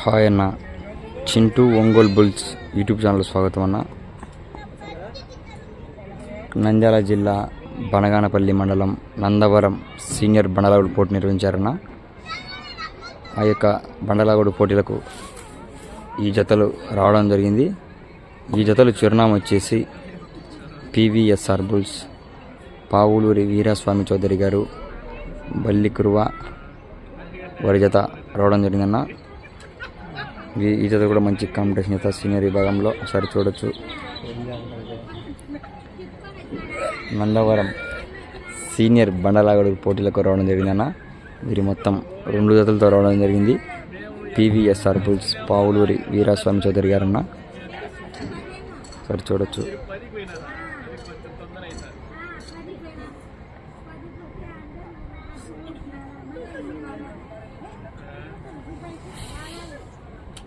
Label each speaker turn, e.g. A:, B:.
A: Hi అన్న, Chintu Ongole bulls YouTube channel స్వాగతం అన్న. నంద్యాల జిల్లా బనగానపల్లి మండలం నందవరం సీనియర్ బండలాగుడు పోటీ నిర్వహించారన్న. ఆ యొక్క బండలాగుడు పోటీలకు ఈ జతలు రావడం జరిగింది. ఈ జతలు చిరునామా వచ్చేసి పివిఎస్ఆర్ బుల్స్, పావులూరి వీరాస్వామి చౌదరి గారు, బల్లికురువ వారి జత రావడం జరిగిందన్న. ఈ జత కూడా మంచి కాంపిటీషన్ జత సీనియర్ విభాగంలో ఒకసారి చూడొచ్చు. నందవరం సీనియర్ బండలాగుడు పోటీలకు రావడం జరిగిందన్న. వీరి మొత్తం 2 జతలతో రావడం జరిగింది. పివిఎస్ఆర్ బుల్స్, పావులూరి వీరాస్వామి చౌదరి గారన్న ఒకసారి చూడొచ్చు.